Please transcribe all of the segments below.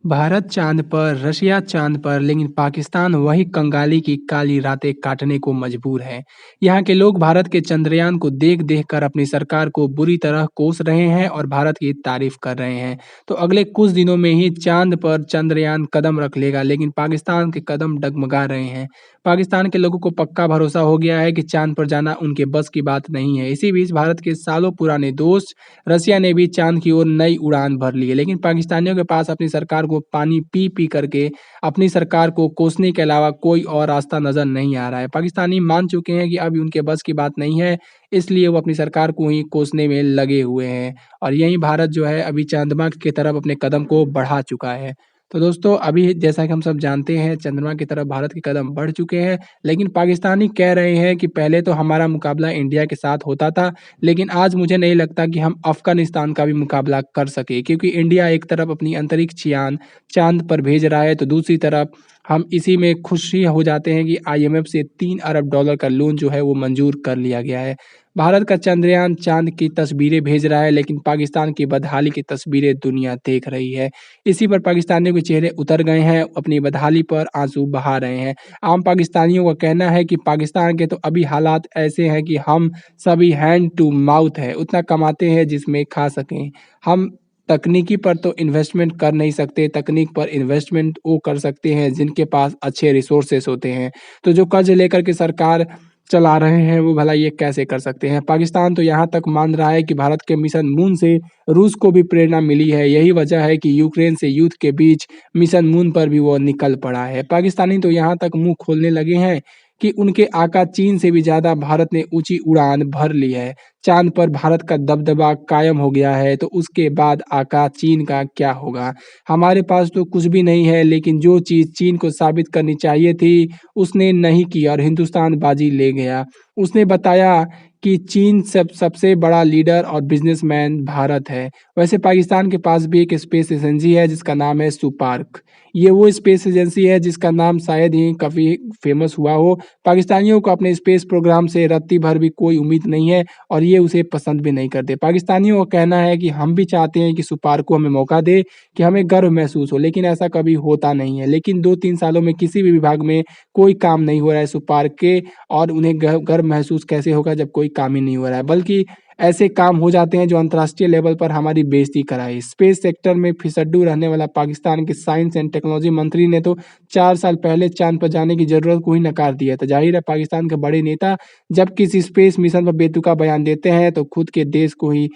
भारत चाँद पर, रशिया चाँद पर, लेकिन पाकिस्तान वही कंगाली की काली रातें काटने को मजबूर है। यहाँ के लोग भारत के चंद्रयान को देख-देख कर अपनी सरकार को बुरी तरह कोस रहे हैं और भारत की तारीफ कर रहे हैं। तो अगले कुछ दिनों में ही चाँद पर चंद्रयान कदम रख लेगा, लेकिन पाकिस्तान के कदम डगमगा रहे हैं। पाकिस्तान के लोगों को पक्का भरोसा हो गया है कि चाँद पर जाना उनके बस की बात नहीं है। इसी बीच भारत के सालों पुराने दोस्त रसिया ने भी चाँद की ओर नई उड़ान भर ली है, लेकिन पाकिस्तानियों के पास अपनी सरकार को पानी पी-पी करके अपनी सरकार को कोसने के अलावा कोई और रास्ता नज़र नहीं आ रहा है। पाकिस्तानी मान चुके हैं कि अब उनके बस की बात नहीं है, इसलिए वो अपनी सरकार को ही कोसने में लगे हुए हैं और यहीं भारत जो है अभी चंद्रमा की तरफ अपने कदम को बढ़ा चुका है। तो दोस्तों अभी जैसा कि हम सब जानते हैं चंद्रमा की तरफ भारत के कदम बढ़ चुके हैं, लेकिन पाकिस्तानी कह रहे हैं कि पहले तो हमारा मुकाबला इंडिया के साथ होता था, लेकिन आज मुझे नहीं लगता कि हम अफ़गानिस्तान का भी मुकाबला कर सकें, क्योंकि इंडिया एक तरफ अपनी अंतरिक्ष यान चाँद पर भेज रहा है, तो दूसरी तरफ हम इसी में खुशी हो जाते हैं कि आईएमएफ से $3 अरब का लोन जो है वो मंज़ूर कर लिया गया है। भारत का चंद्रयान चाँद की तस्वीरें भेज रहा है, लेकिन पाकिस्तान की बदहाली की तस्वीरें दुनिया देख रही है। इसी पर पाकिस्तानियों के चेहरे उतर गए हैं, अपनी बदहाली पर आँसू बहा रहे हैं। आम पाकिस्तानियों का कहना है कि पाकिस्तान के तो अभी हालात ऐसे हैं कि हम सभी हैंड टू माउथ है, उतना कमाते हैं जिसमें खा सकें। हम तकनीकी पर तो इन्वेस्टमेंट कर नहीं सकते, तकनीक पर इन्वेस्टमेंट वो कर सकते हैं जिनके पास अच्छे रिसोर्सेस होते हैं। तो जो कर्ज़ लेकर के सरकार चला रहे हैं, वो भला ये कैसे कर सकते हैं? पाकिस्तान तो यहाँ तक मान रहा है कि भारत के मिशन मून से रूस को भी प्रेरणा मिली है। यही वजह है कि यूक्रेन से युद्ध के बीच मिशन मून पर भी वो निकल पड़ा है। पाकिस्तानी तो यहाँ तक मुँह खोलने लगे हैं कि उनके आका चीन से भी ज़्यादा भारत ने ऊँची उड़ान भर ली है। चाँद पर भारत का दबदबा कायम हो गया है, तो उसके बाद आका चीन का क्या होगा? हमारे पास तो कुछ भी नहीं है, लेकिन जो चीज़ चीन को साबित करनी चाहिए थी, उसने नहीं की और हिंदुस्तान बाजी ले गया। उसने बताया कि चीन सबसे बड़ा लीडर और बिज़नेसमैन भारत है। वैसे पाकिस्तान के पास भी एक स्पेस एजेंसी है जिसका नाम है सुपार्क। ये वो स्पेस एजेंसी है जिसका नाम शायद ही काफ़ी फ़ेमस हुआ हो। पाकिस्तानियों को अपने स्पेस प्रोग्राम से रत्ती भर भी कोई उम्मीद नहीं है और ये उसे पसंद भी नहीं करते। पाकिस्तानियों का कहना है कि हम भी चाहते हैं कि सुपार्क को हमें मौका दे, कि हमें गर्व महसूस हो, लेकिन ऐसा कभी होता नहीं है। लेकिन 2-3 सालों में किसी भी विभाग में कोई काम नहीं हो रहा है सुपार्क के और उन्हें गर्व महसूस कैसे होगा जब कोई काम ही नहीं हो रहा है। बल्कि ऐसे काम हो जाते हैं जो अंतर्राष्ट्रीय लेवल पर हमारी बेइज़्ज़ती कराए। स्पेस सेक्टर में फिसड्डू रहने वाला पाकिस्तान के साइंस एंड टेक्नोलॉजी मंत्री ने तो 4 साल पहले चाँद पर जाने की ज़रूरत को ही नकार दिया था। ज़ाहिर है पाकिस्तान के बड़े नेता जब किसी स्पेस मिशन पर बेतुका बयान देते हैं तो खुद के देश को ही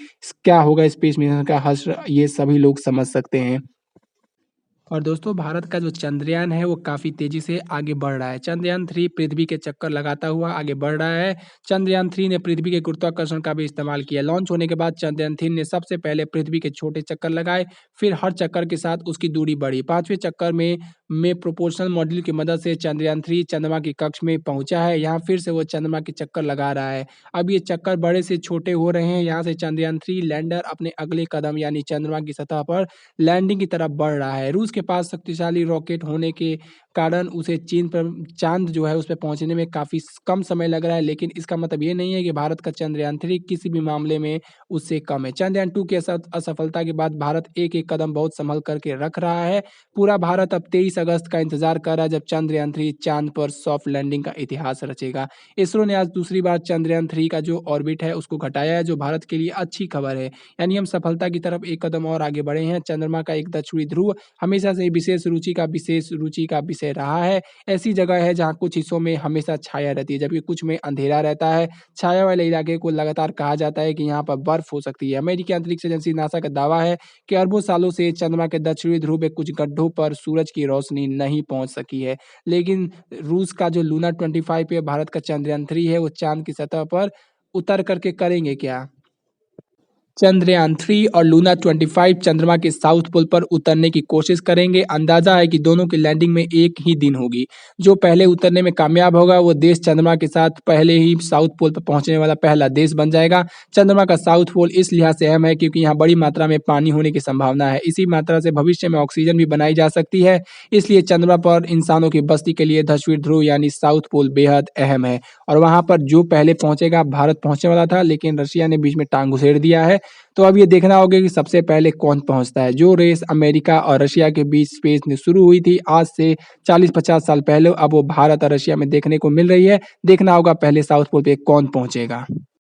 क्या होगा स्पेस मिशन का हश्र ये सभी लोग समझ सकते हैं। और दोस्तों भारत का जो चंद्रयान है वो काफ़ी तेज़ी से आगे बढ़ रहा है। चंद्रयान 3 पृथ्वी के चक्कर लगाता हुआ आगे बढ़ रहा है। चंद्रयान 3 ने पृथ्वी के गुरुत्वाकर्षण का भी इस्तेमाल किया। लॉन्च होने के बाद चंद्रयान 3 ने सबसे पहले पृथ्वी के छोटे चक्कर लगाए, फिर हर चक्कर के साथ उसकी दूरी बढ़ी। 5वें चक्कर में प्रोपोर्शनल मॉड्यूल की मदद से चंद्रयान 3 चंद्रमा के कक्ष में पहुँचा है। यहाँ फिर से वो चंद्रमा के चक्कर लगा रहा है। अब ये चक्कर बड़े से छोटे हो रहे हैं। यहाँ से चंद्रयान 3 लैंडर अपने अगले कदम यानी चंद्रमा की सतह पर लैंडिंग की तरफ बढ़ रहा है। रूस के पास शक्तिशाली रॉकेट होने के कारण उसे चीन पर चाँद जो है उस पे पहुँचने में काफ़ी कम समय लग रहा है, लेकिन इसका मतलब ये नहीं है कि भारत का चंद्रयान 3 किसी भी मामले में उससे कम है। चंद्रयान 2 की असफलता के बाद भारत एक-एक कदम बहुत सँभल कर के रख रहा है। पूरा भारत अब 23 अगस्त का इंतज़ार कर रहा है जब चंद्रयान 3 चाँद पर सॉफ्ट लैंडिंग का इतिहास रचेगा। इसरो ने आज दूसरी बार चंद्रयान 3 का जो ऑर्बिट है उसको घटाया है, जो भारत के लिए अच्छी खबर है। यानी हम सफलता की तरफ एक कदम और आगे बढ़े हैं। चंद्रमा का एक दक्षिणी ध्रुव हमेशा से ही विशेष रुचि का विषय रहा है। ऐसी जगह है जहाँ कुछ हिस्सों में हमेशा छाया रहती है, जबकि कुछ में अंधेरा रहता है। छाया वाले इलाके को लगातार कहा जाता है कि यहाँ पर बर्फ हो सकती है। अमेरिकी अंतरिक्ष एजेंसी नासा का दावा है कि अरबों सालों से चंद्रमा के दक्षिणी ध्रुव में कुछ गड्ढों पर सूरज की रोशनी नहीं पहुँच सकी है। लेकिन रूस का जो लूना 25 है, भारत का चंद्रयान 3 है, वो चाँद की सतह पर उतर कर के करेंगे क्या? चंद्रयान 3 और लूना 25 चंद्रमा के साउथ पोल पर उतरने की कोशिश करेंगे। अंदाजा है कि दोनों की लैंडिंग में एक ही दिन होगी। जो पहले उतरने में कामयाब होगा वो देश चंद्रमा के साथ पहले ही साउथ पोल पर पहुंचने वाला पहला देश बन जाएगा। चंद्रमा का साउथ पोल इस लिहाज से अहम है क्योंकि यहाँ बड़ी मात्रा में पानी होने की संभावना है। इसी मात्रा से भविष्य में ऑक्सीजन भी बनाई जा सकती है। इसलिए चंद्रमा पर इंसानों की बस्ती के लिए दक्षिणी ध्रुव यानी साउथ पोल बेहद अहम है और वहाँ पर जो पहले पहुंचेगा, भारत पहुंचने वाला था लेकिन रशिया ने बीच में टांग घुसेड़ दिया है। तो अब ये देखना होगा कि सबसे पहले कौन पहुँचता है। जो रेस अमेरिका और रशिया के बीच स्पेस में शुरू हुई थी आज से 40-50 साल पहले, अब वो भारत और रशिया में देखने को मिल रही है। देखना होगा पहले साउथ पोल पे कौन पहुँचेगा।